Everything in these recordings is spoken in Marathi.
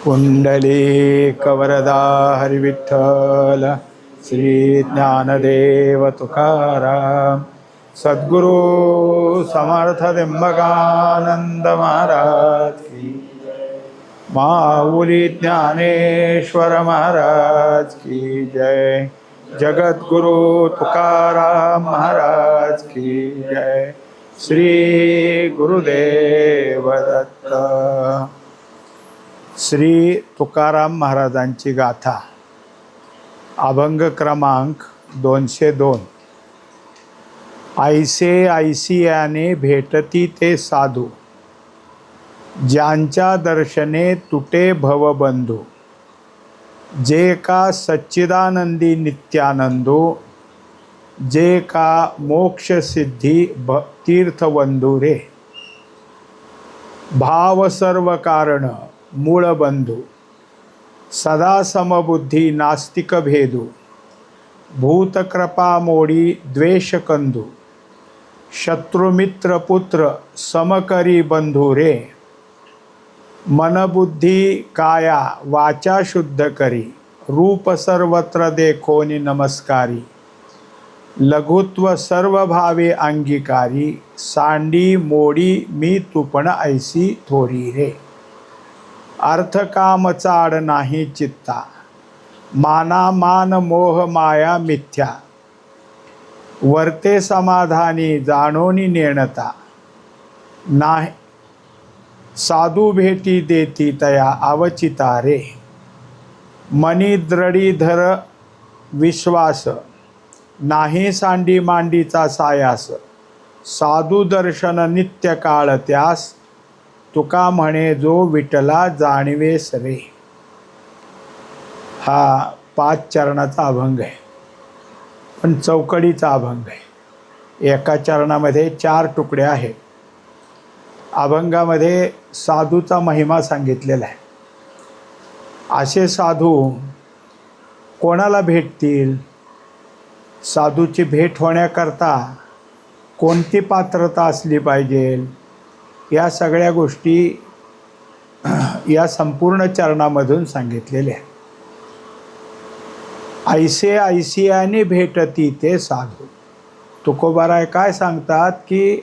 पुंडलीकवरदा हरिविठ्ठल श्री ज्ञानदेव तुकाराम सद्गुरु समर्थ दिंबगानंद महाराज की माऊली ज्ञानेश्वर महाराज की जय। जगद्गुरु तुकाराम महाराज की जय। श्री गुरुदेव दत्त। श्री तुकाराम महाराजांची गाथा अभंग क्रमांक 202। ऐसे ऐसियाने भेटती ते साधू, ज्यांच्या दर्शने तुटे भवबंधू। जे का सच्चिदानंदी नित्यानंदो, जे का मोक्ष सिद्धी तीर्थबंधू रे। भाव सर्व कारण मूळ बंधू, सदा समबुद्धी नास्तिक भेदू। भूतकृपा मोडी द्वेष कंदू, शत्रुमित्र पुत्र समकरी बंधू रे। मनबुद्धी काया वाचा शुद्ध करी, रूप सर्वत्र देखोनी नमस्कारी। लघुत्व सर्व भावे अंगीकारी, सांडी मोडी मी तुपण ऐसी थोरी रे। अर्थ काम चाड नाही चित्ता, माना मान मोह माया मिथ्या। वर्ते समाधानी जाणोनी नेणता, नाही साधू भेटी देती तया अवचिता रे। मनी द्रढी धर विश्वास, नाही सांडी मांडीचा सायास। साधू दर्शन नित्य काळ त्यास, तुका म्हणे जो विठला जाणवेस रे। हा 5 चरणाचा अभंग आहे, पण चौकडीचा अभंग आहे। एका चरणामध्ये 4 तुकडे आहेत। अभंगामध्ये साधूचा महिमा सांगितलेला आहे। असे साधू कोणाला भेटतील? साधूची भेट होण्याकरता कोणती पात्रता असली पाहिजे? या सगळ्या गोष्टी या संपूर्ण चरणामधून सांगितलेल्या आहेत। ऐसे ऐसियाने भेटती ते साधू। तुकोबाराय काय सांगतात की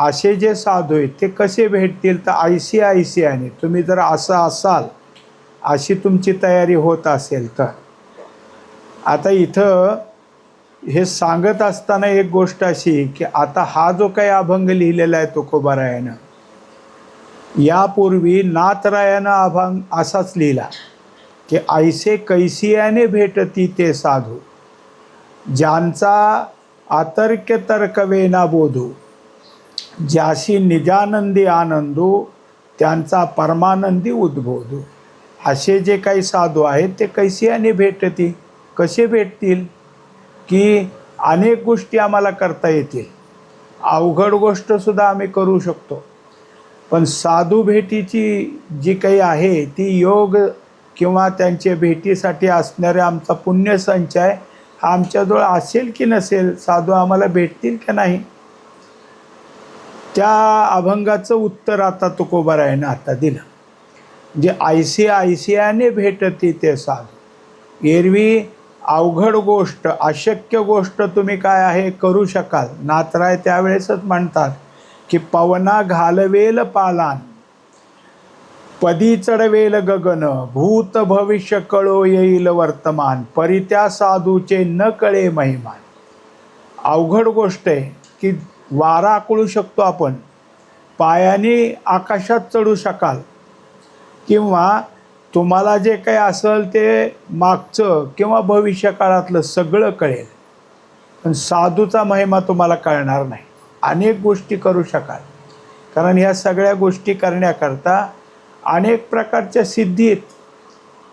असे जे साधू आहेत ते कसे भेटतील? तर ऐसी ऐसियाने, तुम्ही जर असं असाल, अशी तुमची तयारी होत असेल तर। आता इथं हे सांगत असताना एक गोष्ट अशी की आता हा जो काही अभंग लिहिलेला आहे तुकोबारायानं, यापूर्वी नाथरायानं अभंग असाच लिहिला की ऐसे कैसियाने भेटती ते साधू, ज्यांचा अतर्क्य तर्क वेना बोधू। ज्याशी निजानंदी आनंदू, त्यांचा परमानंदी उद्बोधू। असे जे काही साधू आहेत ते कैसियाने भेटती, कसे भेटतील? की अनेक गोष्टी आम्हाला करता येतील, अवघड गोष्टसुद्धा आम्ही करू शकतो, पण साधू भेटीची जी काही आहे ती योग किंवा त्यांच्या भेटीसाठी असणारे आमचा पुण्यसंचय हा आमच्याजवळ असेल की नसेल, साधू आम्हाला भेटतील की नाही? त्या अभंगाचं उत्तर आता तुकोबारायानं आता दिलं। म्हणजे ऐसी ऐसियाने भेटती ते साधू। एरवी अवघड गोष्ट, अशक्य गोष्ट तुम्ही काय आहे करू शकाल। नाथराय त्यावेळेसच म्हणतात की पवना घालवेल पालान, पदी चढवेल गगन। भूत भविष्य कळो येईल वर्तमान, परी त्या साधूचे न कळे महिमान। अवघड गोष्ट आहे की वारा आकळू शकतो आपण, पायाने आकाशात चढू शकाल, किंवा तुम्हाला जे काही असेल ते मागचं किंवा भविष्य काळातलं सगळं कळेल, पण साधूचा महिमा तुम्हाला कळणार नाही। अनेक गोष्टी करू शकाल, कारण ह्या सगळ्या गोष्टी करण्याकरता अनेक प्रकारच्या सिद्धी आहेत,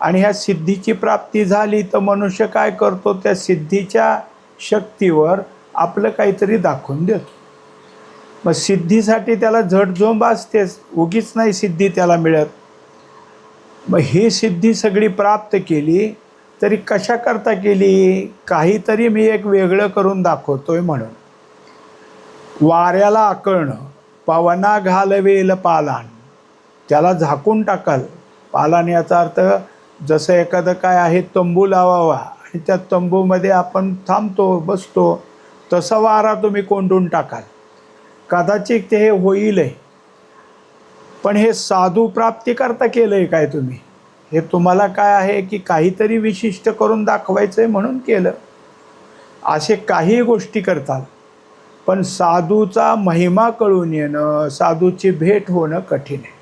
आणि ह्या सिद्धीची प्राप्ती झाली तर मनुष्य काय करतो? त्या सिद्धीच्या शक्तीवर आपलं काहीतरी दाखवून देतो। मग सिद्धीसाठी त्याला झटझोंब असतेच, उगीच नाही सिद्धी त्याला मिळत। मग ही सिद्धी सगळी प्राप्त केली तरी कशा करता केली? काहीतरी मी एक वेगळं करून दाखवतोय म्हणून। वाऱ्याला आकळणं, पवना घालवेल पालान, त्याला झाकून टाकाल, पालन याचा अर्थ जसं एखादं काय आहे तंबू लावावा आणि त्या तंबूमध्ये आपण थांबतो बसतो, तसा वारा तुम्ही कोंडून टाकाल, कदाचित ते हे होईलही. पण हे साधू प्राप्तीकरता केलं आहे काय तुम्ही? हे तुम्हाला काय आहे की काहीतरी विशिष्ट करून दाखवायचं आहे म्हणून केलं. असे काही गोष्टी करताल, पण साधूचा महिमा कळून येणं, साधूची भेट होणं कठीण आहे.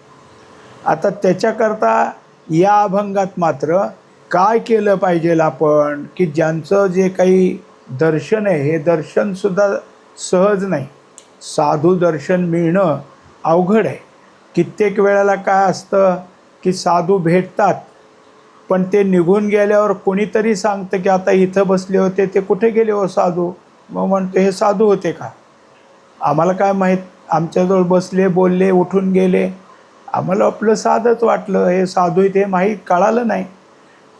आता त्याच्याकरता या अभंगात मात्र काय केलं पाहिजे आपण, की ज्यांचं जे काही दर्शन आहे हे दर्शनसुद्धा सहज नाही. साधू दर्शन मिळणं अवघड आहे. कित्येक वेळेला काय असतं की साधू भेटतात, पण ते निघून गेल्यावर कोणीतरी सांगतं की आता इथं बसले होते, ते कुठे गेले हो साधू? मग म्हणतो हे साधू होते का? आम्हाला काय माहीत, आमच्याजवळ बसले, बोलले, उठून गेले, आम्हाला आपलं साधंच वाटलं. हे साधू ते माहीत कळालं नाही.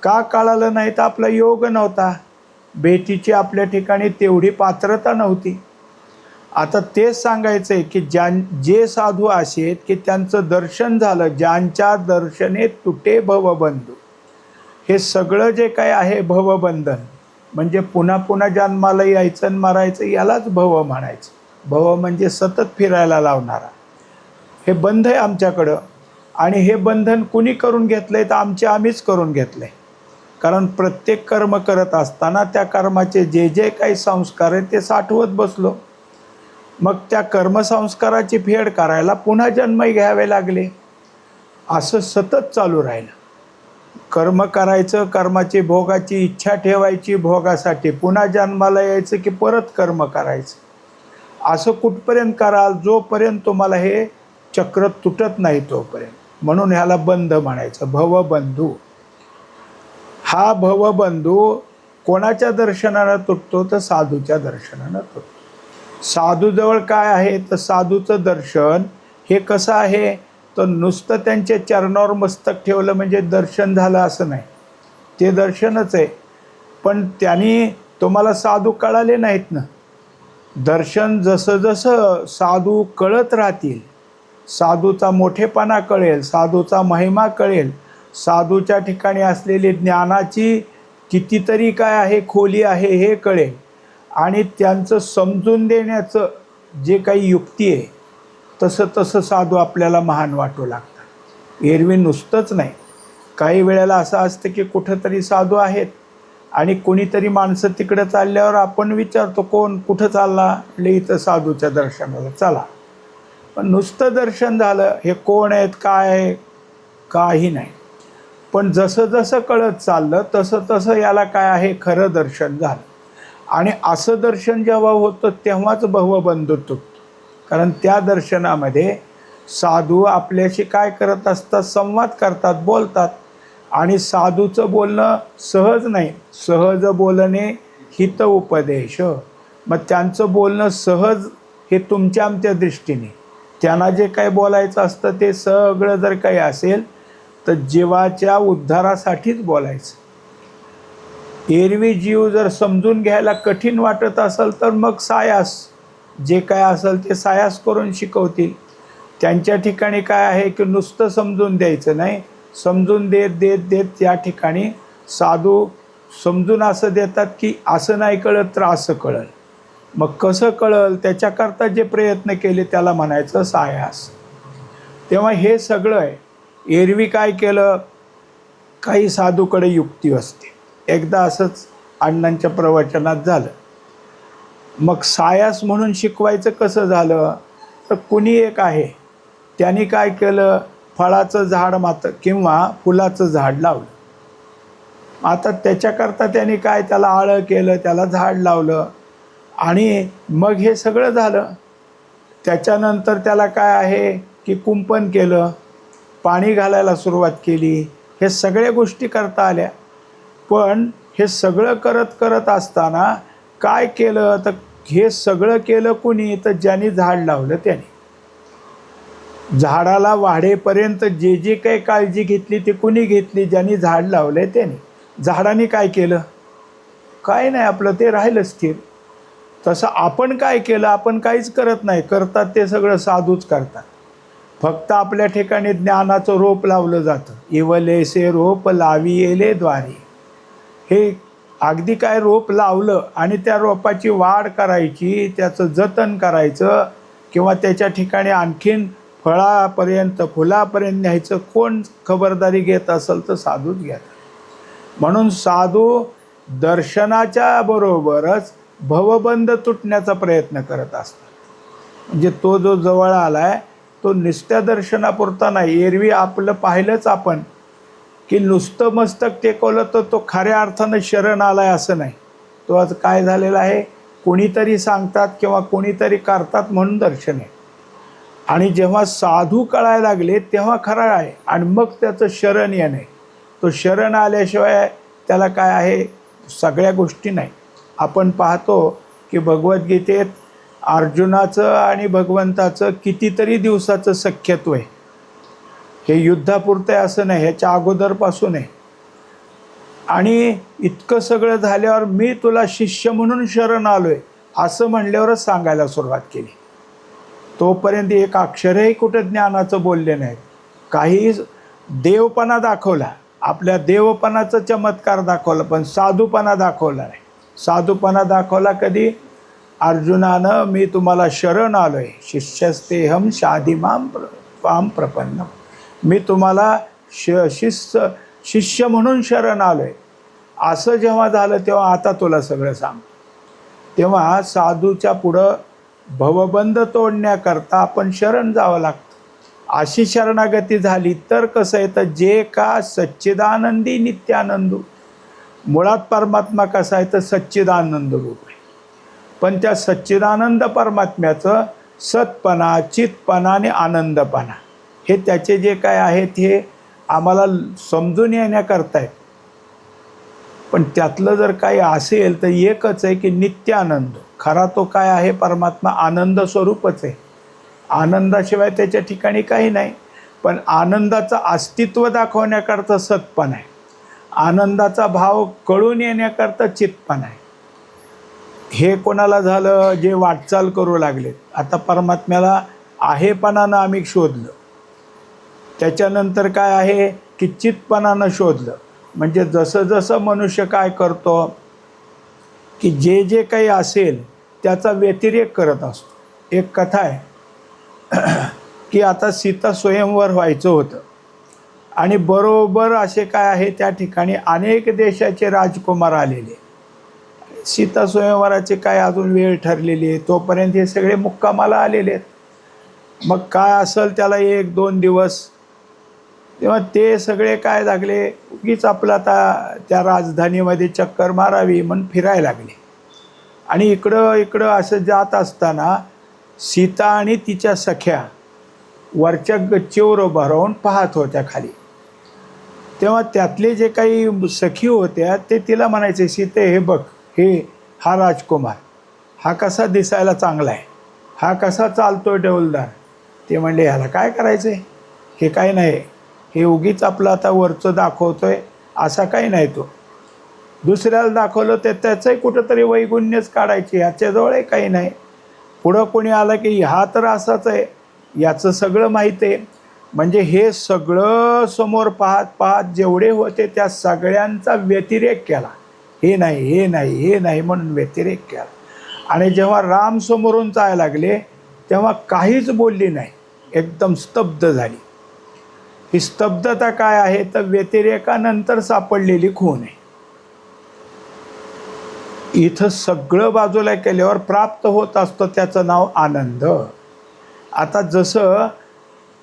का कळालं नाही? तर आपला योग नव्हता, भेटीची आपल्या ठिकाणी तेवढी पात्रता नव्हती. आता तेच सांगायचं आहे की जे साधू असे की त्यांचं दर्शन झालं, ज्यांच्या दर्शने तुटे भवबंधू. हे सगळं जे काय आहे भवबंधन, म्हणजे पुन्हा पुन्हा जन्माला यायचं आणि मरायचं, यालाच भव म्हणायचं. भव म्हणजे सतत फिरायला लावणारा. हे बंध आहे आमच्याकडं, आणि हे बंधन कुणी करून घेतलं आहे? तर आम्हीच करून घेतलं आहे. कारण प्रत्येक कर्म करत असताना त्या कर्माचे जे जे काही संस्कार आहेत ते साठवत बसलो. मग त्या कर्मसंस्काराची फेड करायला पुन्हा जन्म घ्यावे लागले. असं सतत चालू राहिलं. कर्म करायचं, कर्माची भोगाची इच्छा ठेवायची, भोगासाठी पुन्हा जन्माला यायचं की परत कर्म करायचं. असं कुठपर्यंत कराल? जोपर्यंत तुम्हाला हे चक्र तुटत नाही तोपर्यंत. म्हणून ह्याला बंध म्हणायचं, भवबंधू. हा भवबंधू कोणाच्या दर्शनानं तुटतो? तर साधूच्या दर्शनानं तुटतो. साधूजवळ काय आहे? तर साधूचं दर्शन हे कसं आहे? तर नुसतं त्यांच्या चरणावर मस्तक ठेवलं म्हणजे दर्शन झालं असं नाही. ते दर्शनच आहे, पण त्यांनी तुम्हाला साधू कळाले नाहीत ना. दर्शन जसं जसं साधू कळत राहतील, साधूचा मोठेपणा कळेल, साधूचा महिमा कळेल, साधूच्या ठिकाणी असलेली ज्ञानाची कितीतरी काय आहे खोली आहे हे कळेल, आणि त्यांचं समजून देण्याचं जे काही युक्ती आहे तसं तसं साधू आपल्याला महान वाटू लागतात. एरवी नुसतंच नाही, काही वेळेला असं असतं की कुठंतरी साधू आहेत आणि कोणीतरी माणसं तिकडं चालल्यावर आपण विचारतो कोण, कुठं चालला? म्हणजे इथं साधूच्या दर्शनाला. चला. पण नुसतं दर्शन झालं, हे कोण आहेत काय आहे काही नाही. पण जसं जसं कळत चाललं तसं तसं याला काय आहे खरं दर्शन झालं. आणि असं दर्शन जेव्हा होतं तेव्हाच भवबंधू तुटतो. कारण त्या दर्शनामध्ये साधू आपल्याशी काय करत असतात? संवाद करतात, बोलतात. आणि साधूचं बोलणं सहज नाही, सहज बोलणे हित उपदेश. मग त्यांचं बोलणं सहज हे तुमच्या आमच्या दृष्टीने, त्यांना जे काही बोलायचं असतं ते सगळं जर काही असेल तर जीवाच्या उद्धारासाठीच बोलायचं. एरवी जीव जर समजून घ्यायला कठीण वाटत असेल तर मग सायास, जे काय असेल ते सायास करून शिकवतील. त्यांच्या ठिकाणी काय आहे की नुसतं समजून द्यायचं नाही, समजून देत देत देत या ठिकाणी साधू समजून असं देतात की असं नाही कळत तर असं कळल. मग कसं कळल त्याच्याकरता जे प्रयत्न केले त्याला म्हणायचं सायास. तेव्हा हे सगळं आहे. एरवी काय केलं, काही साधूकडे युक्ती असते. एकदा असंच अण्णांच्या प्रवचनात झालं. मग सायास म्हणून शिकवायचं कसं झालं, तर कुणी एक आहे त्यांनी काय केलं, फळाचं झाड किंवा फुलाचं झाड लावलं. आता त्याच्याकरता त्यांनी काय, त्याला आळं केलं, त्याला झाड लावलं, आणि मग हे सगळं झालं. त्याच्यानंतर त्याला काय आहे की कुंपण केलं, पाणी घालायला सुरुवात केली, हे सगळ्या गोष्टी करता आल्या. पण हे सगळं करत करत असताना काय केलं, तर हे सगळं केलं कुणी, तर ज्यांनी झाड लावलं त्याने. झाडाला वाढेपर्यंत जे जे काही काळजी घेतली ती कुणी घेतली, ज्यांनी झाड लावलं त्याने. झाडाने काय केलं, काय नाही, आपलं ते राहिलं स्थिर. तसं आपण काय केलं, आपण काहीच करत नाही, करतात ते सगळं साधूच करतात. फक्त आपल्या ठिकाणी ज्ञानाचं रोप लावलं जातं. इवलेसे रोप लावियेले द्वारे. हे अगदी काय रोप लावलं आणि त्या रोपाची वाढ करायची, त्याचं जतन करायचं किंवा त्याच्या ठिकाणी आणखीन फळापर्यंत फुलापर्यंत न्यायचं कोण खबरदारी घेत असेल तर साधूच घेतात. म्हणून साधू दर्शनाच्या बरोबरच भवबंध तुटण्याचा प्रयत्न करत असतात. म्हणजे तो जो जवळ आलाय तो नुसत्या दर्शनापुरता नाही. एरवी आपलं पाहिलंच आपण की नुसतं मस्तक टेकवलं तर तो खऱ्या अर्थानं शरण आलाय असं नाही. तो आज काय झालेला आहे, कोणीतरी सांगतात किंवा कोणीतरी करतात म्हणून दर्शन आहे. आणि जेव्हा साधू कळायला लागले तेव्हा खरं आहे आणि मग त्याचं शरण येणे. तो शरण आल्याशिवाय त्याला काय आहे सगळ्या गोष्टी नाही. आपण पाहतो की भगवद्गीतेत अर्जुनाचं आणि भगवंताचं कितीतरी दिवसाचं सख्यत्व आहे. हे युद्धापुरतं आहे असं नाही, ह्याच्या अगोदरपासून आहे. आणि इतकं सगळं झाल्यावर मी तुला शिष्य म्हणून शरण आलोय असं म्हणल्यावरच सांगायला सुरुवात केली. तोपर्यंत एक अक्षरही कुठं ज्ञानाचं बोलले नाहीत. काही देवपणा दाखवला, आपल्या देवपणाचा चमत्कार दाखवला, पण साधूपणा दाखवला नाही. साधूपणा दाखवला कधी, अर्जुनानं मी तुम्हाला शरण आलोय, शिष्यस्तेहम शाधिमाम पाम प्रपन्नम. मी तुम्हाला शिष्य म्हणून शरण आलोय. असं जेव्हा झालं तेव्हा आता तुला सगळं सांग. तेव्हा साधूच्या पुढं भवबंध तोडण्याकरता आपण शरण जावं लागतं. अशी शरणागती झाली तर कसं आहे, तर जे का सच्चिदानंदी नित्यानंदू, मुळात परमात्मा कसा आहे तर सच्चिदानंद रूप आहे. पण त्या सच्चिदानंद परमात्म्याचं सतपणा, चितपणा आणि आनंदपणा हे त्याचे जे काय आहेत हे आम्हाला समजून येण्याकरता आहेत. पण त्यातलं जर काही असेल तर एकच आहे की नित्यानंद. खरा तो काय आहे, परमात्मा आनंद स्वरूपच आहे. आनंदाशिवाय त्याच्या ठिकाणी काही नाही. पण आनंदाचं अस्तित्व दाखवण्याकरता सतपणा आहे, आनंदाचा भाव कळून येण्याकरता चितपणा आहे. हे कोणाला झालं, जे वाटचाल करू लागलेत. आता परमात्म्याला आहेपणानं आम्ही शोधलं, त्याच्यानंतर काय आहे की चितपणानं शोधलं. म्हणजे जसं जसं मनुष्य काय करतो की जे जे काही असेल त्याचा व्यतिरेक करत असतो. एक कथा आहे की आता सीता स्वयंवर व्हायचं होतं आणि बरोबर असे काय आहे त्या ठिकाणी अनेक देशाचे राजकुमार आलेले. सीता स्वयंवराची काय अजून वेळ ठरलेली आहे, तोपर्यंत हे सगळे मुक्कामाला आलेले आहेत. मग काय असेल त्याला 1-2 दिवस. तेव्हा ते सगळे काय लागले, उगीच आपलं आता त्या राजधानीमध्ये चक्कर मारावी म्हणून फिरायला लागले. आणि इकडं इकडं असं जात असताना सीता आणि तिच्या सख्या वरच्या गच्चीवर उभा राहून पाहत होत्या खाली. तेव्हा त्यातले जे काही सखी होत्या ते तिला म्हणायचे, सीते हे बघ, हा राजकुमार, हा कसा दिसायला चांगला आहे, हा कसा चालतोय डौलदार. ते म्हणले ह्याला काय करायचं आहे, हे काय नाही, हे उगीच आपलं आता वरचं दाखवतोय असा काही नाही. तो दुसऱ्याला दाखवलं तर त्याचंही कुठंतरी वैगुण्यच काढायची, ह्याच्याजवळही काही नाही. पुढं कोणी आलं की हा तर असाच आहे, याचं सगळं माहीत आहे. म्हणजे हे सगळं समोर पाहत पाहत जेवढे होते त्या सगळ्यांचा व्यतिरेक केला. हे नाही, हे नाही, हे नाही म्हणून व्यतिरेक केला. आणि जेव्हा राम समोरून जायला लागले तेव्हा काहीच बोलली नाही, एकदम स्तब्ध झाली. ही स्तब्धता काय आहे तर व्यतिरेकानंतर सापडलेली खूण आहे. इथं सगळं बाजूला केल्यावर प्राप्त होत असतं त्याचं नाव आनंद. आता जसं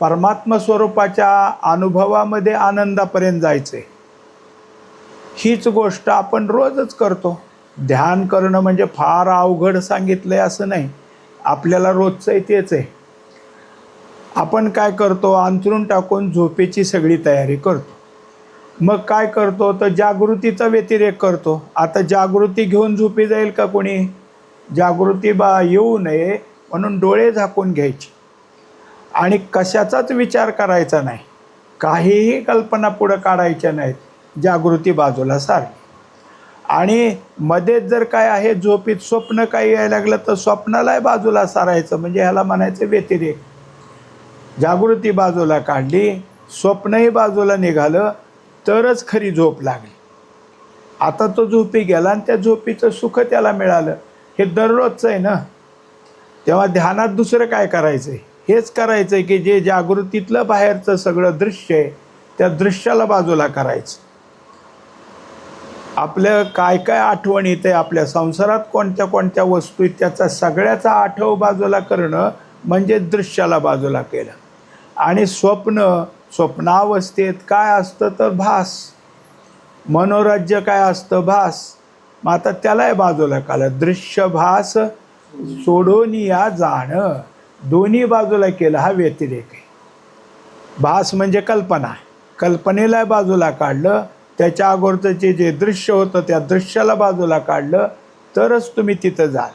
परमात्मा स्वरूपाच्या अनुभवामध्ये आनंदापर्यंत जायचं आहे, हीच गोष्ट आपण रोजच करतो. ध्यान करणं म्हणजे फार अवघड सांगितलं आहे असं नाही, आपल्याला रोजचंही तेच आहे. आपण काय करतो, अंथरूण टाकून झोपेची सगळी तयारी करतो. मग काय करतो तर जागृतीचा व्यतिरेक करतो. आता जागृती घेऊन झोपी जाईल का कोणी? जागृती येऊ नये म्हणून डोळे झाकून घ्यायचे आणि कशाचाच विचार करायचा नाही, काहीही कल्पना पुढं काढायच्या नाहीत, जागृती बाजूला सारली. आणि मध्येच जर काय आहे झोपीत स्वप्न काही यायला लागलं तर स्वप्नालाही बाजूला सारायचं, म्हणजे ह्याला म्हणायचं व्यतिरेक. जागृती बाजूला काढली, स्वप्नही बाजूला निघालं, तरच खरी झोप लागली. आता तो झोपी गेला आणि त्या झोपीचं सुख त्याला मिळालं. हे दररोजचं आहे ना. तेव्हा ध्यानात दुसरं काय करायचं आहे? हेच करायचं आहे की जे जागृतीतलं बाहेरचं सगळं दृश्य आहे त्या दृश्याला बाजूला करायचं. आपल्या काय काय आठवण येते, आपल्या संसारात कोणत्या कोणत्या वस्तू आहेत त्याचा सगळ्याचा आठव बाजूला करणं म्हणजे दृश्याला बाजूला केलं. आणि स्वप्नावस्थेत काय असतं तर भास, मनोराज्य काय असतं भास. मग आता त्यालाही बाजूला काढलं. दृश्य भास सोडून या जाणं, दोन्ही बाजूला केलं. हा व्यतिरेक आहे. भास म्हणजे कल्पना, कल्पनेला बाजूला काढलं. त्याच्या अगोदरचे जे दृश्य होतं त्या दृश्याला बाजूला काढलं तरच तुम्ही तिथं जाल.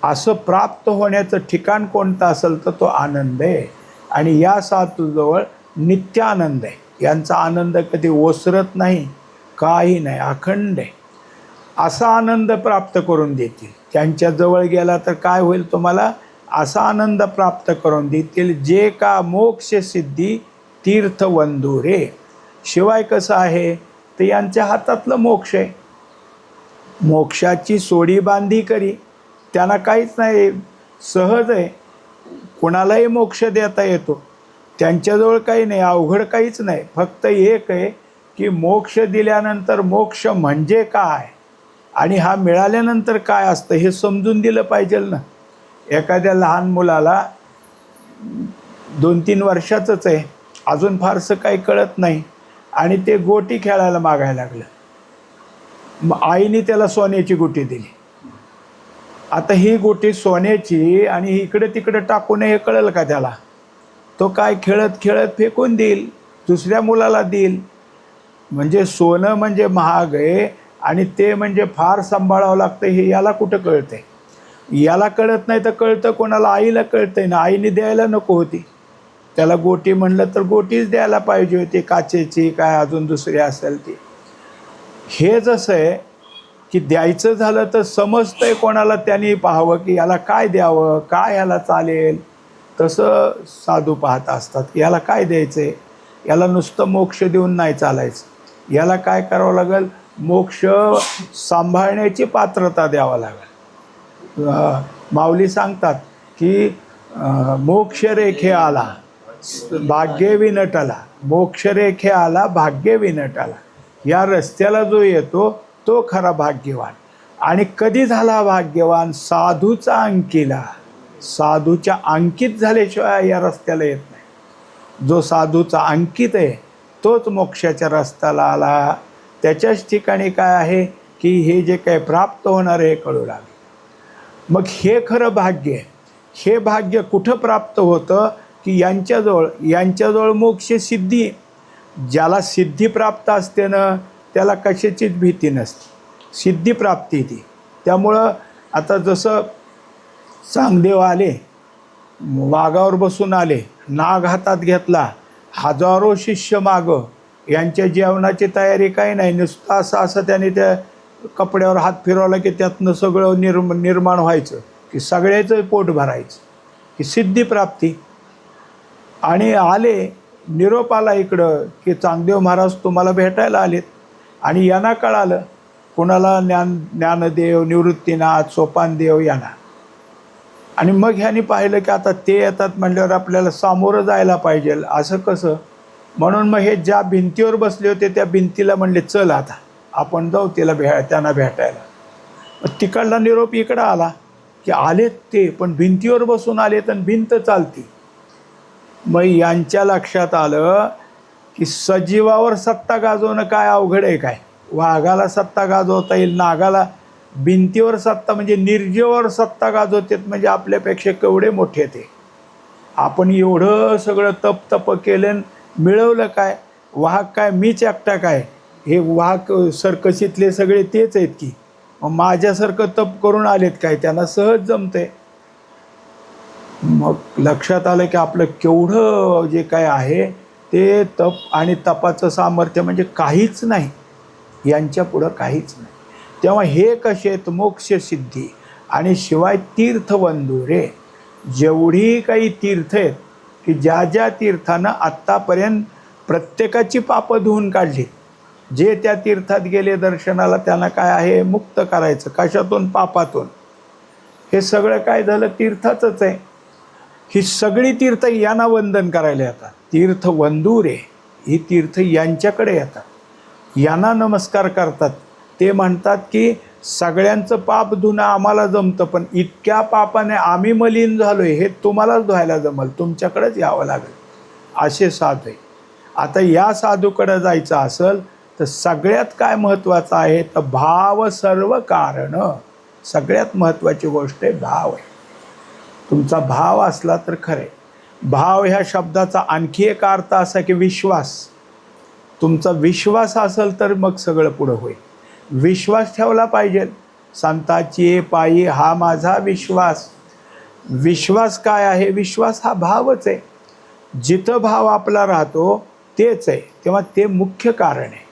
असं प्राप्त होण्याचं ठिकाण कोणतं असेल तर तो आनंद आहे. आणि या साधूजवळ नित्य आनंद आहे. यांचा आनंद कधी ओसरत नाही, काही नाही, अखंड आहे. असा आनंद प्राप्त करून देतील. त्यांच्याजवळ गेला तर काय होईल तुम्हाला? असा आनंद प्राप्त करून देतील जे का मोक्ष सिद्धी तीर्थवंदू रे. शिवाय कसं आहे तर यांच्या हातातलं मोक्ष आहे. मोक्षाची सोडी बांधी करी, त्यांना काहीच नाही, सहज आहे. कोणालाही मोक्ष देता येतो. त्यांच्याजवळ काही नाही, अवघड काहीच नाही. फक्त एक आहे की मोक्ष दिल्यानंतर मोक्ष म्हणजे काय आणि हा मिळाल्यानंतर काय असतं हे समजून दिलं पाहिजे ना. एखाद्या लहान मुलाला 2-3 वर्षाचंच आहे, अजून फारसं काही कळत नाही आणि ते गोटी खेळायला मागायला लागलं. मग आईने त्याला सोन्याची गोटी दिली. आता ही गोटी सोन्याची आणि इकडे तिकडे टाकू नये हे कळेल का त्याला? तो काय खेळत खेळत फेकून देईल, दुसऱ्या मुलाला देईल. म्हणजे सोनं म्हणजे महाग आहे आणि ते म्हणजे फार सांभाळावं लागतं हे याला कुठं कळतंय? याला कळत नाही तर कळतं कोणाला? आईला कळतंय ना. आईने द्यायला नको होती त्याला गोटी. म्हणलं तर गोटीच द्यायला पाहिजे होती, काचेची काय अजून दुसरी असेल ती. हे जसं आहे की द्यायचं झालं तर समजतंय कोणाला, त्यांनी पाहावं की याला काय द्यावं, काय याला चालेल. तसं साधू पाहत असतात की याला काय द्यायचं आहे. याला नुसतं मोक्ष देऊन नाही चालायचं. याला काय करावं लागेल? मोक्ष सांभाळण्याची पात्रता द्यावं लागेल. माऊली सांगतात की मोक्षरेखे आला भाग्य विनटला, मोक्षरेखे आला भाग्य विनटला. या रस्त्याला जो येतो तो खरा भाग्यवान. आणि कधी झाला भाग्यवान? साधूचा अंकिला. साधूच्या अंकित झाल्याशिवाय या रस्त्याला येत नाही. जो साधूचा अंकित आहे तोच मोक्षाच्या रस्त्याला आला. त्याच्याच ठिकाणी काय आहे की हे जे काही प्राप्त होणार आहे हे कळू लागले. मग हे खरं भाग्य आहे. हे भाग्य कुठं प्राप्त होतं की यांच्याजवळ मोक्ष सिद्धी. ज्याला सिद्धी प्राप्त असते ना त्याला कशाचीच भीती नसते, सिद्धी प्राप्ती ती. त्यामुळं आता जसं चांगदेव आले, वाघावर बसून आले, नाग हातात घेतला, हजारो शिष्य मागं, यांच्या जेवणाची तयारी काही नाही, नुसतं असं त्याने त्या कपड्यावर हात फिरवला की त्यातनं सगळं निर्माण व्हायचं की सगळ्याचं पोट भरायचं की सिद्धी प्राप्ती. आणि आले, निरोप आला इकडं की चांगदेव महाराज तुम्हाला भेटायला आलेत. आणि यांना कळालं, कोणाला ज्ञानदेव, निवृत्तीनाथ, सोपानदेव यांना. आणि मग ह्यांनी पाहिलं की आता ते येतात म्हणल्यावर आपल्याला सामोरं जायला पाहिजे. असं कसं? म्हणून मग हे ज्या भिंतीवर बसले होते त्या भिंतीला म्हणले चल आता आपण जाऊ त्यांना भेटायला. मग तिकडला निरोप इकडं आला की आलेत ते, पण भिंतीवर बसून आलेत आणि भिंत चालती. मग यांच्या लक्षात आलं की सजीवावर सत्ता गाजवणं काय अवघड आहे काय? वाघाला सत्ता गाजवता येईल, नागाला. भिंतीवर सत्ता म्हणजे निर्जीवावर सत्ता गाजवतात म्हणजे आपल्यापेक्षा केवढे मोठे ते. आपण एवढं सगळं तप केलं, मिळवलं काय? वाघ काय मीच एकटा काय? हे वाघ सर्कशीतले सगळे तेच आहेत की. मग माझ्यासारखं तप करून आलेत काय? त्यांना सहज जमते. मग लक्षात आलं की आपलं केवढं जे काय आहे ते तप आणि तपाचं सामर्थ्य म्हणजे काहीच नाही, यांच्या पुढं काहीच नाही. तेव्हा हे कसे आहेत? मोक्षसिद्धी आणि शिवाय तीर्थवंदू रे. जेवढी काही तीर्थ आहेत की ज्या ज्या तीर्थानं आत्तापर्यंत प्रत्येकाची पापं धुवून काढली, जे त्या तीर्थात गेले दर्शनाला त्यांना काय आहे, मुक्त करायचं. कशातून? पापातून. हे सगळं काय झालं? तीर्थाचंच आहे. ही सगळी तीर्थ यांना वंदन करायला येतात. तीर्थवंदू रे, ही तीर्थ यांच्याकडे येतात, यांना नमस्कार करतात. ते म्हणतात की सगळ्यांचं पाप धुणं आम्हाला जमतं, पण इतक्या पापाने आम्ही मलिन झालोय, हे तुम्हालाच धुवायला जमल, तुमच्याकडेच यावं लागेल. असे साधू आहे. आता या साधूकडे जायचं असेल तर सगळ्यात काय महत्त्वाचं आहे तर भाव सर्व कारण. सगळ्यात महत्त्वाची गोष्ट आहे भाव आहे. तुमचा भाव असला तर खरे. भाव ह्या शब्दाचा आणखी एक अर्थ असा की विश्वास. तुमचा विश्वास असेल तर मग सगळं पुढं होईल. विश्वास ठेवला पाहिजे. संताची पायी हा माझा विश्वास. विश्वास काय आहे? विश्वास हा भावच आहे. जिथं भाव आपला राहतो तेच आहे, तेव्हा ते मुख्य कारण आहे.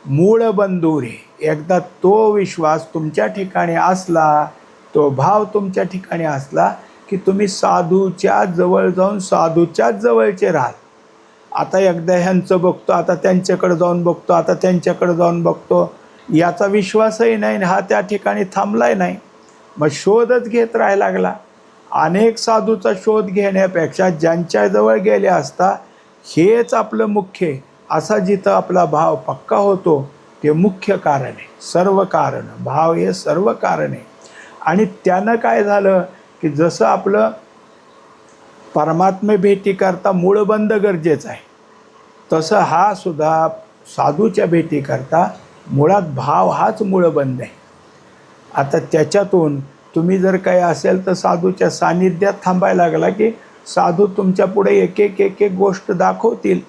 मूळ बंधू रे, एकदा तो विश्वास तुमच्या ठिकाणी असला, तो भाव तुमच्या ठिकाणी असला की तुम्ही साधूच्या जवळ जाऊन साधूच्याच जवळचे राहाल. आता एकदा ह्यांचं बघतो, आता त्यांच्याकडे जाऊन बघतो, आता त्यांच्याकडे जाऊन बघतो, याचा विश्वासही नाही, हा त्या ठिकाणी थांबलाय नाही. मग शोधच घेत राहायला लागला. अनेक साधूचा शोध घेण्यापेक्षा ज्यांच्याजवळ गेले असता हेच आपलं मुख्य आहे, असा जिथं आपला भाव पक्का होतो ते मुख्य कारण आहे. सर्व कारण, भाव हे सर्व कारण आहे. आणि त्यानं काय झालं की जसं आपलं परमात्मे भेटीकरता मूळबंध गरजेचं आहे, तसं हा सुद्धा साधूच्या भेटीकरता मुळात भाव हाच मूळबंध आहे. आता त्याच्यातून तुम्ही जर काही असेल तर साधूच्या सानिध्यात थांबायला लागला की साधू तुमच्या पुढे एक एक एक एक गोष्ट दाखवतील,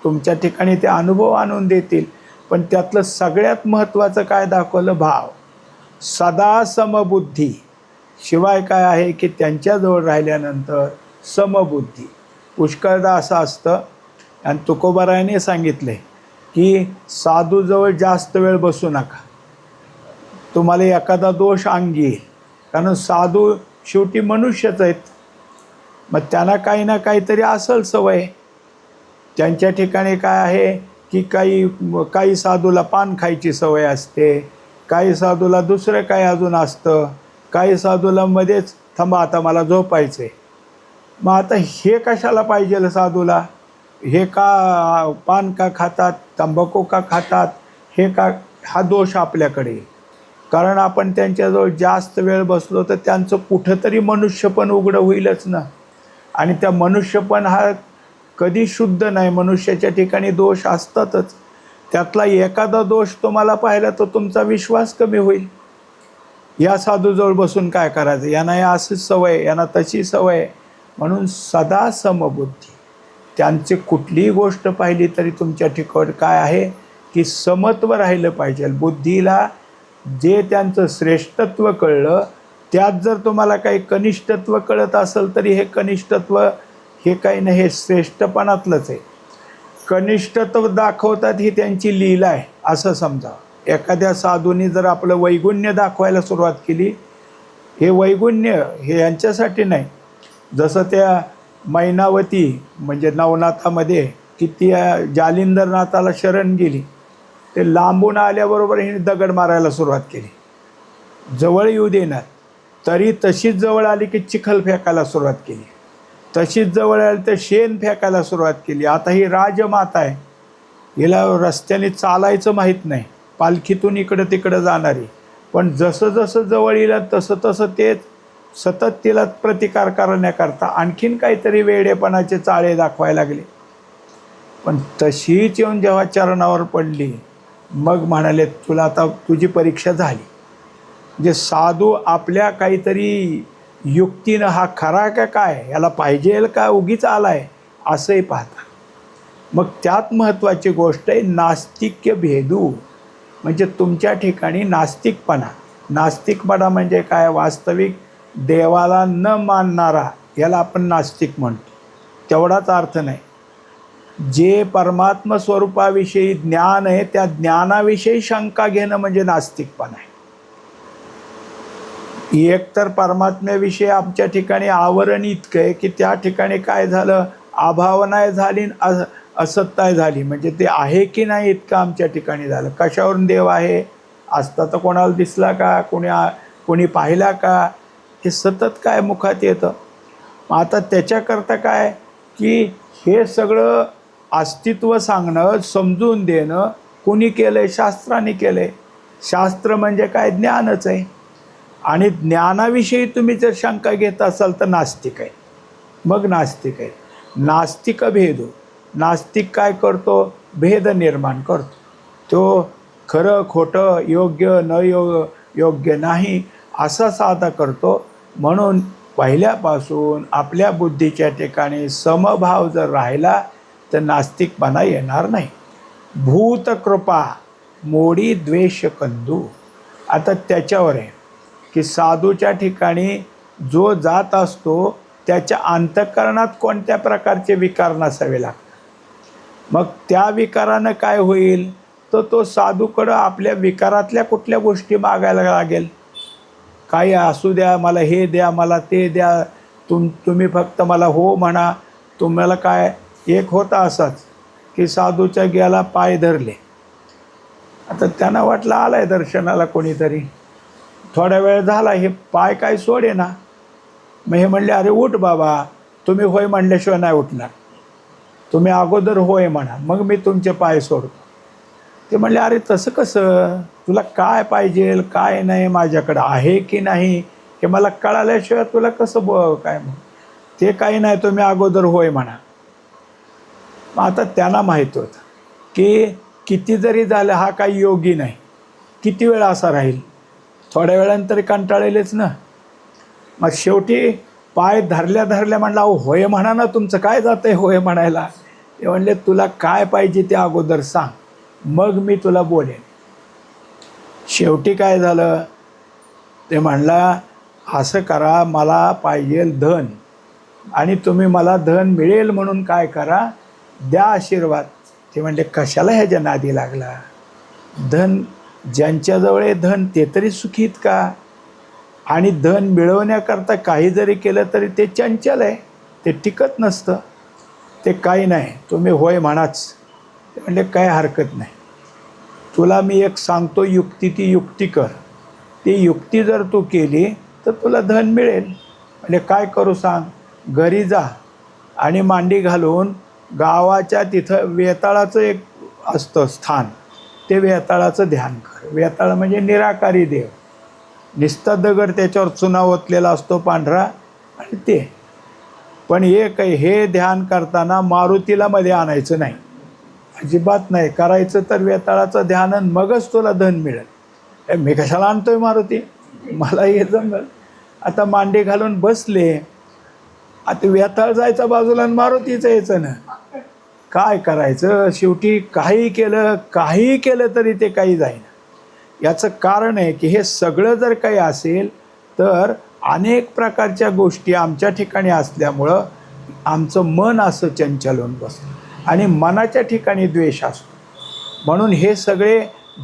तुमच्या ठिकाणी ते अनुभव आणून देतील. पण त्यातलं सगळ्यात महत्त्वाचं काय दाखवलं? भाव. सदा समबुद्धी. शिवाय काय आहे की त्यांच्याजवळ राहिल्यानंतर समबुद्धी. पुष्कळदा असं असतं आणि तुकोबारायाने सांगितले की साधूजवळ जास्त वेळ बसू नका, तुम्हाला एखादा दोष अंगी येईल. कारण साधू शेवटी मनुष्यच आहेत, मग त्यांना काही ना काहीतरी असेल सवय. त्यांच्या ठिकाणी काय आहे की काही साधूला पान खायची सवय असते, काही साधूला दुसरं काही अजून असतं, काही साधूला मध्येच थांबा आता मला झोपायचं आहे. मग आता हे कशाला पाहिजे साधूला? हे का पान का खातात, तंबाखू का खातात, हे का? हा दोष आपल्याकडे. कारण आपण त्यांच्याजवळ जास्त वेळ बसलो तर त्यांचं कुठंतरी मनुष्यपण उघडं होईलच ना. आणि त्या मनुष्यपण हा कधी शुद्ध नाही, मनुष्याच्या ठिकाणी दोष असतातच. त्यातला एखादा दोष तुम्हाला पाहिला तर तुमचा विश्वास कमी होईल. या साधूजवळ बसून काय करायचं? यांना या अशीच सवय, यांना तशी सवय. म्हणून सदा समबुद्धी. त्यांची कुठलीही गोष्ट पाहिली तरी तुमच्या ठिकाणी काय आहे की समत्व राहिलं पाहिजे. बुद्धीला जे त्यांचं श्रेष्ठत्व कळलं त्यात जर तुम्हाला काही कनिष्ठत्व कळत असेल तरी हे कनिष्ठत्व हे काही नाही, हे श्रेष्ठपणातलंच आहे. कनिष्ठत्व दाखवतात ही त्यांची लीला आहे असं समजा. एखाद्या साधूंनी जर आपलं वैगुण्य दाखवायला सुरुवात केली, हे वैगुण्य हे यांच्यासाठी नाही. जसं त्या मैनावती म्हणजे नवनाथामध्ये किती जालिंदरनाथाला शरण गेली, ते लांबून आल्याबरोबर हिने दगड मारायला सुरुवात केली, जवळ येऊ देणार. तरी तशीच जवळ आली की चिखल फेकायला सुरुवात केली, तशीच जवळ आली तर शेण फेकायला सुरुवात केली. आता ही राजमाता आहे, हिला रस्त्याने चालायचं माहीत नाही, पालखीतून इकडं तिकडं जाणारी. पण जसं जसं जवळ येईल तसं तसं ते सतत तिला प्रतिकार करण्याकरता आणखीन काहीतरी वेडेपणाचे चाळे दाखवायला लागले. पण तशीच येऊन जेव्हा चरणावर पडली मग म्हणाले तुला आता तुझी परीक्षा झाली. म्हणजे साधू आपल्या काहीतरी युक्तीनं हा खरा का काय, याला पाहिजेल का उगीच आलाय असंही पाहता. मग त्यात महत्त्वाची गोष्ट आहे नास्तिक्य भेदू. म्हणजे तुमच्या ठिकाणी नास्तिकपणा. नास्तिकपणा म्हणजे काय? वास्तविक देवाला न मानणारा, याला आपण नास्तिक म्हणतो. तेवढाच अर्थ नाही. जे परमात्म स्वरूपाविषयी ज्ञान आहे त्या ज्ञानाविषयी शंका घेणं म्हणजे नास्तिकपणा आहे. एक तर परमात्म्याविषयी आमच्या ठिकाणी आवरण इतकं आहे की त्या ठिकाणी काय झालं, अभावनाय झाली असत्ताय झाली, म्हणजे ते आहे की नाही इतकं आमच्या ठिकाणी झालं. कशावरून देव आहे? असता तर कोणाला दिसला का? कोणी पाहिला का? हे सतत काय मुखात येतं. आता त्याच्याकरता काय की हे सगळं अस्तित्व सांगणं, समजून देणं कोणी केलं आहे? शास्त्राने केलं आहे. शास्त्र म्हणजे काय? ज्ञानच आहे. आणि ज्ञानाविषयी तुम्ही जर शंका घेत असाल तर नास्तिक आहे. मग नास्तिक आहे. नास्तिक भेदो. नास्तिक काय करतो? भेद निर्माण करतो. तो खरं खोटं, योग्य न योग्य नाही असा साधा करतो. म्हणून पहिल्यापासून आपल्या बुद्धीच्या ठिकाणी समभाव जर राहिला तर नास्तिकपणा येणार नाही. भूतकृपा मोडी द्वेष कंदू. आता त्याच्यावर आहे की साधूच्या ठिकाणी जो जात असतो त्याच्या अंतःकरणात कोणत्या प्रकारचे विकार नसावे लागतात. मग त्या विकारानं काय होईल? तर तो साधूकडं आपल्या विकारातल्या कुठल्या गोष्टी मागायला लागेल. काही असू द्या, मला हे द्या, मला ते द्या, तुम्ही फक्त मला हो म्हणा. तुम्हाला काय एक होता असाच की साधूच्या गेला पाय धरले. आता त्यांना वाटलं आलाय दर्शनाला कोणीतरी. थोडा वेळ झाला, हे पाय काय सोडे ना. मग हे म्हणले, अरे उठ बाबा, तुम्ही होय म्हणल्याशिवाय नाही उठणार, तुम्ही अगोदर होय म्हणा, मग मी तुमचे पाय सोडतो. ते म्हणले, अरे तसं कसं? तुला काय पाहिजे काय नाही माझ्याकडं आहे की नाही हे मला कळाल्याशिवाय तुला कसं काय? मग ते काही नाही, तुम्ही अगोदर होय म्हणा. मग आता त्यांना माहीत होतं की किती जरी झालं हा काही योगी नाही, किती वेळ असा राहील, थोड्या वेळानंतर कंटाळेलच ना. मग शेवटी पाय धरल्या म्हणला, अहो होय म्हणा ना, तुमचं काय जातं आहे होय म्हणायला. ते म्हणले, तुला काय पाहिजे ते अगोदर सांग, मग मी तुला बोलेन. शेवटी काय झालं? ते म्हणला, असं करा, मला पाहिजे धन, आणि तुम्ही मला धन मिळेल म्हणून काय करा, द्या आशीर्वाद. ते म्हणले, कशाला ह्याच्या नादी लागला? धन ज्यांच्याजवळ आहे धन ते तरी सुखीत का? आणि धन मिळवण्याकरता काही जरी केलं तरी ते चंचल आहे, ते टिकत नसतं. ते काही नाही, तुम्ही होय म्हणाच. ते म्हणले, काय हरकत नाही, तुला मी एक सांगतो युक्ती, ती युक्ती कर. ती युक्ती जर तू केली तर तुला धन मिळेल. म्हणजे काय करू सांग? घरी जा आणि मांडी घालून गावाच्या तिथं वेताळाचं एक असतं स्थान, ते वेताळाचं ध्यान कर. वेताळ म्हणजे निराकारी देव, निस्ता दगड त्याच्यावर चुना ओतलेला असतो पांढरा, आणि ते पण हे ध्यान करताना मारुतीला मध्ये आणायचं नाही, अजिबात नाही करायचं. तर वेताळाचं ध्यान, मगच तुला धन मिळेल. मी कशाला आणतोय मारुती, मला हे जमलं. आता मांडी घालून बसले, आता वेताळ जायचा बाजूला आणि मारुतीचं यायचं ना. काय करायचं? शेवटी काही केलं तरी ते काही जाईना. याचं कारण आहे की हे सगळं जर काही असेल तर अनेक प्रकारच्या गोष्टी आमच्या ठिकाणी असल्यामुळं आमचं मन असं चंचलून बसतं आणि मनाच्या ठिकाणी द्वेष असतो. म्हणून हे सगळे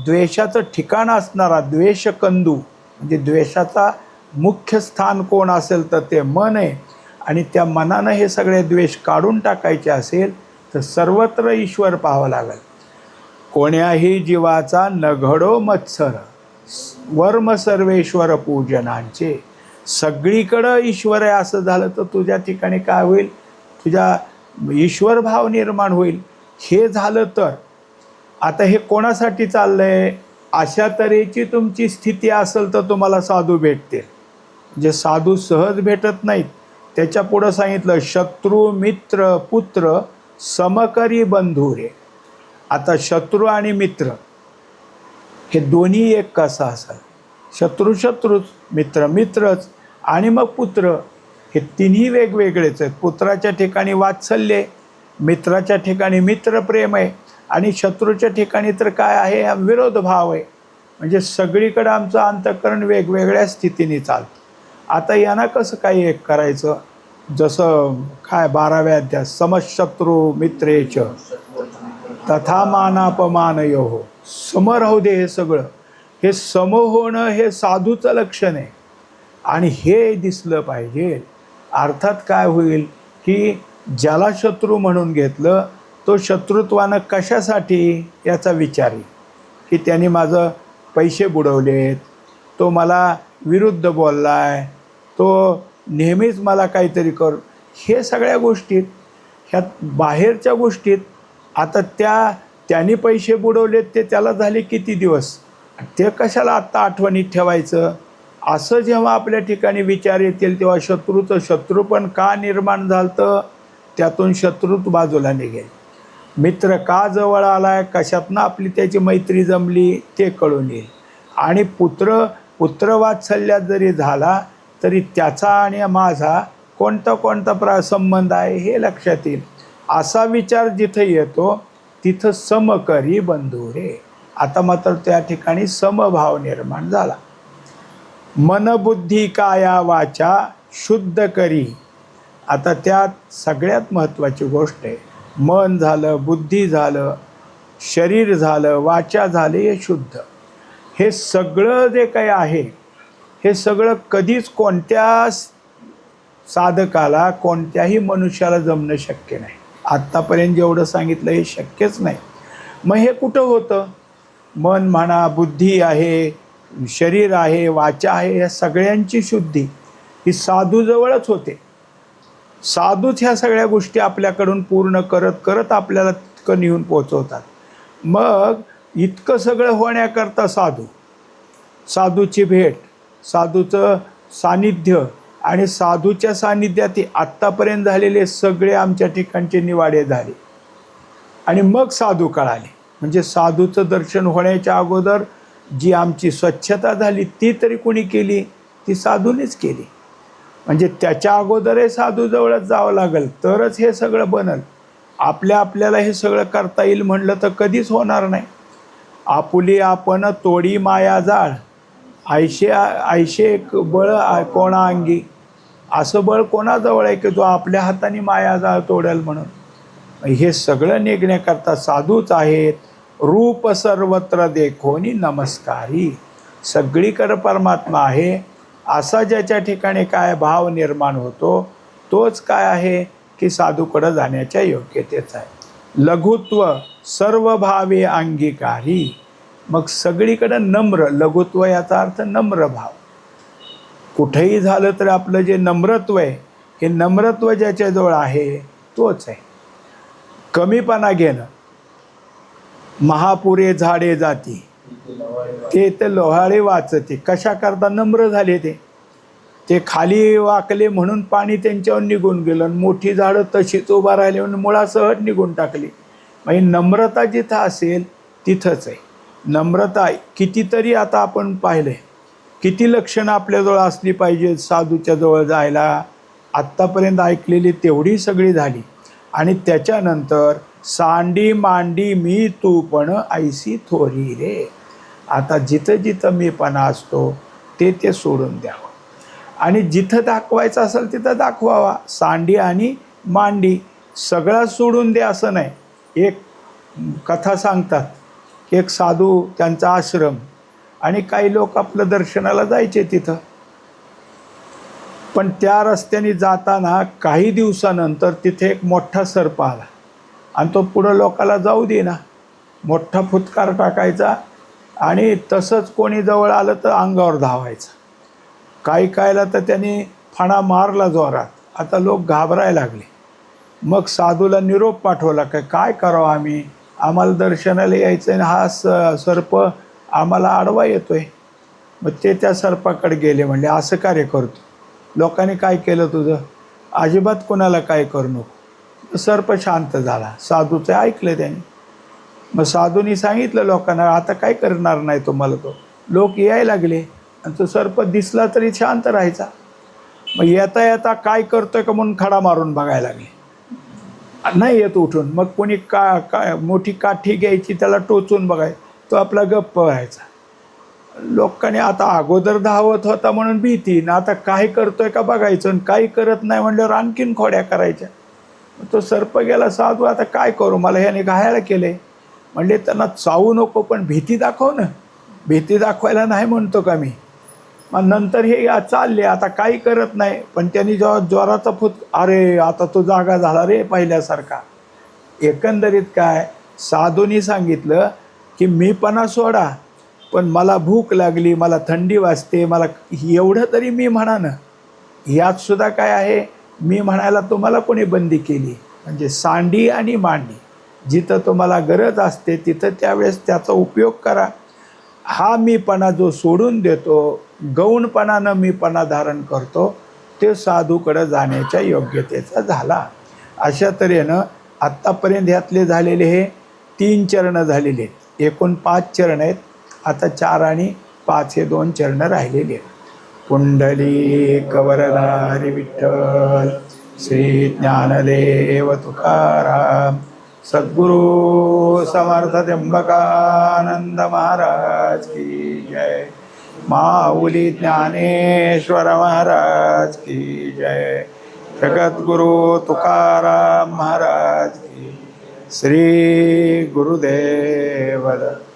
द्वेषाचं ठिकाण असणारा द्वेषकंदू, म्हणजे द्वेषाचा मुख्य स्थान कोण असेल तर ते मन आहे. आणि त्या मनानं हे सगळे द्वेष काढून टाकायचे असेल तर सर्वत्र ईश्वर पाहावं लागेल. कोण्याही जीवाचा नघडो मत्सर, वर्म सर्वेश्वर पूजनांचे. सगळीकडं ईश्वर आहे असं झालं तर तुझ्या ठिकाणी काय होईल? तुझ्या ईश्वर भाव निर्माण होईल. हे झालं तर आता हे कोणासाठी चाललं आहे? अशा तऱ्हेची तुमची स्थिती असेल तर तुम्हाला साधू भेटतील. जे साधू सहज भेटत नाहीत. त्याच्या पुढं सांगितलं, शत्रू मित्र पुत्र समकरी बंधू रे. आता शत्रू आणि मित्र हे दोन्ही एक कसा असाल? शत्रू शत्रूच, मित्र मित्रच, आणि मग पुत्र, हे तिन्ही वेगवेगळेच आहेत. पुत्राच्या ठिकाणी वात्सल्य, मित्राच्या ठिकाणी मित्रप्रेम आहे, आणि शत्रूच्या ठिकाणी तर काय आहे? विरोध भाव आहे. म्हणजे सगळीकडं आमचं अंतःकरण वेगवेगळ्या स्थितीने चालतं. आता यांना कसं काही एक करायचं? जसं काय 12व्या अध्याय, समशत्रू मित्रेच तथा मानापमानयोः. सम राहू दे. हे सगळं हे सम होणं हे साधूचं लक्षण आहे आणि हे दिसलं पाहिजे. अर्थात काय होईल की ज्याला शत्रू म्हणून घेतलं तो शत्रुत्वानं कशासाठी याचा विचार आहे, की त्यांनी माझं पैसे बुडवलेत, तो मला विरुद्ध बोलला आहे, तो नेहमीच मला काहीतरी कर, हे सगळ्या गोष्टीत, ह्यात बाहेरच्या गोष्टीत. आता त्यांनी पैसे बुडवलेत ते त्याला झाले किती दिवस, ते कशाला आत्ता आठवणीत ठेवायचं. असं जेव्हा आपल्या ठिकाणी विचार येतील तेव्हा शत्रूचं शत्रू पण का निर्माण झालं, त्यातून शत्रुत्व बाजूला निघेल. मित्र का जवळ आलाय, कशातनं आपली त्याची मैत्री जमली ते कळून येईल. आणि पुत्रवात्सल्यात जरी झाला तरी त्याचा आणि माझा कोणता संबंध आहे हे लक्षात येईल. असा विचार जिथं येतो तिथं समकरी बंधू रे. आता मात्र त्या ठिकाणी समभाव निर्माण झाला. मनबुद्धी काया वाचा शुद्ध करी. आता त्यात सगळ्यात महत्त्वाची गोष्ट आहे, मन झालं, बुद्धी झालं, शरीर झालं, वाचा झाले, हे शुद्ध. हे सगळं जे काही आहे हे सगळं कधीच कोणत्या साधकाला, कोणत्याही मनुष्याला जमणं शक्य नाही. आत्तापर्यंत जेवढं सांगितलं हे शक्यच नाही. मग हे कुठं होतं? मन म्हणा, बुद्धी आहे, शरीर आहे, वाचा आहे, या सगळ्यांची शुद्धी ही साधूजवळच होते. साधूच ह्या सगळ्या गोष्टी आपल्याकडून पूर्ण करत करत आपल्याला तितकं नेऊन पोचवतात. मग इतकं सगळं होण्याकरता साधूची भेट, साधूचं सानिध्य आणि साधूच्या सानिध्यात आत्तापर्यंत झालेले सगळे आमच्या ठिकाणचे निवाडे झाले. आणि मग साधू कळाले. म्हणजे साधूचं दर्शन होण्याच्या अगोदर जी आमची स्वच्छता झाली ती तरी कोणी केली? ती साधूनेच केली. म्हणजे त्याच्या अगोदरही साधूजवळच जावं लागेल तरच हे सगळं बनल. आपल्याला हे सगळं करता येईल म्हणलं तर कधीच होणार नाही. आपुली आपण तोडी माया जाळ, ऐशे एक बळ कोणा अंगी. असं बळ कोणाजवळ आहे की जो आपल्या हाताने माया जाळ तोडेल म्हणून? हे सगळं निघण्याकरता साधूच आहेत. रूप सर्वत्र देखोनी नमस्कारी. सगळीकडे परमात्मा आहे असा ज्याच्या ठिकाणी काय भाव निर्माण होतो तोच काय आहे की साधूकडं जाण्याच्या योग्यतेच आहे. लघुत्व सर्व भावे अंगीकारी. मग सगळीकडं नम्र, लघुत्व याचा अर्थ नम्र भाव. कुठेही झालं तर आपलं जे नम्रत्व आहे हे नम्रत्व ज्याच्याजवळ आहे तोच आहे. कमीपणा घेणं, महापुरे झाडे जाती ते तर लोहाळे वाचते. कशा करता नम्र झाले ते खाली वाकले म्हणून पाणी त्यांच्यावर निघून गेलं आणि मोठी झाडं तशीच उभा राहिली म्हणून मुळासहज निघून टाकली. म्हणजे नम्रता जिथं असेल तिथंच आहे नम्रता. कितीतरी आता आपण पाहिलं आहे किती लक्षणं आपल्याजवळ असली पाहिजे साधूच्या जवळ जायला. आत्तापर्यंत ऐकलेली तेवढी सगळी झाली. आणि त्याच्यानंतर सांडी मांडी मी तू पण ऐसी थोरी रे. आता जिथं जिथं मीपणा असतो ते सोडून द्यावं आणि जिथं दाखवायचं असेल तिथं दाखवावा. सांडी आणि मांडी सगळं सोडून दे असं नाही. एक कथा सांगतात, एक साधू, त्यांचा आश्रम, आणि काही लोक आपलं दर्शनाला जायचे तिथं. पण त्या रस्त्याने जाताना काही दिवसानंतर तिथे एक मोठा सर्प आला आणि तो पुढं लोकाला जाऊ दे ना. मोठा फुटकार टाकायचा आणि तसंच कोणी जवळ आलं तर अंगावर धावायचं. कायला तर त्यांनी फणा मारला जोरात. आता लोक घाबरायला लागले. मग साधूला निरोप पाठवला काय करावं आम्ही, आम्हाला दर्शनाला यायचं आहे हा सर्प आम्हाला आडवा येतोय. मग ते त्या सर्पाकडे गेले, म्हणले असं कार्य करतो. लोकांनी काय केलं तुझं? अजिबात कोणाला काय करू नको. सर्प शांत झाला. साधूचं ऐकलं त्यांनी. मग साधूंनी सांगितलं लोकांना आता काय करणार नाही तुम्हाला. तो लोक यायला लागले आणि तो सर्प दिसला तरी शांत राहायचा. मग येता काय करतोय का म्हणून खडा मारून बघायला लागले. नाही येत उठून. मग कोणी मोठी काठी घ्यायची त्याला टोचून बघाय, तो आपला गप्प व्हायचा. लोकांनी आता अगोदर धावत होता म्हणून भीती ना, आता काय करतोय का बघायचं. आणि काही करत नाही म्हणल्यावर आणखीन खोड्या करायच्या. तो सर्प गेला. साधू आता काय करू, मला ह्याने घायाळ केले. म्हणले त्यांना चावू नको पण भीती दाखव ना. भीती दाखवायला नाही म्हणतो का मी. मग नंतर हे चालले आता काही करत नाही, पण त्यांनी जेव्हा ज्वराचा अरे आता तो जागा झाला रे पहिल्यासारखा. एकंदरीत काय साधूंनी सांगितलं की मीपणा सोडा, पण मला भूक लागली, मला थंडी वाजते, मला एवढं तरी मी म्हणा ना. यात सुद्धा काय आहे, मी म्हणायला तुम्हाला कोणी बंदी केली? म्हणजे सांडी आणि मांडी, जिथं तुम्हाला गरज असते तिथं त्यावेळेस त्याचा उपयोग करा. हा मीपणा जो सोडून देतो, गौणपणानं मीपणा धारण करतो, ते साधूकडं जाण्याच्या योग्यतेचा झाला. अशा तऱ्हेनं आत्तापर्यंत ह्यातले झालेले हे 3 चरणं झालेले आहेत. एकूण 5 चरण आहेत. आता 4 आणि 5 हे 2 चरणं राहिलेली आहेत. पुंडलिक वरदारी विठ्ठल, श्री ज्ञानदेव तुकाराम, सद्गुरु समर्थ त्र्यंबकानंद महाराज की जय. माऊली ज्ञानेश्वर महाराज की जय. जगद्गुरु तुकाराम महाराज की. श्री गुरुदेव दत्त.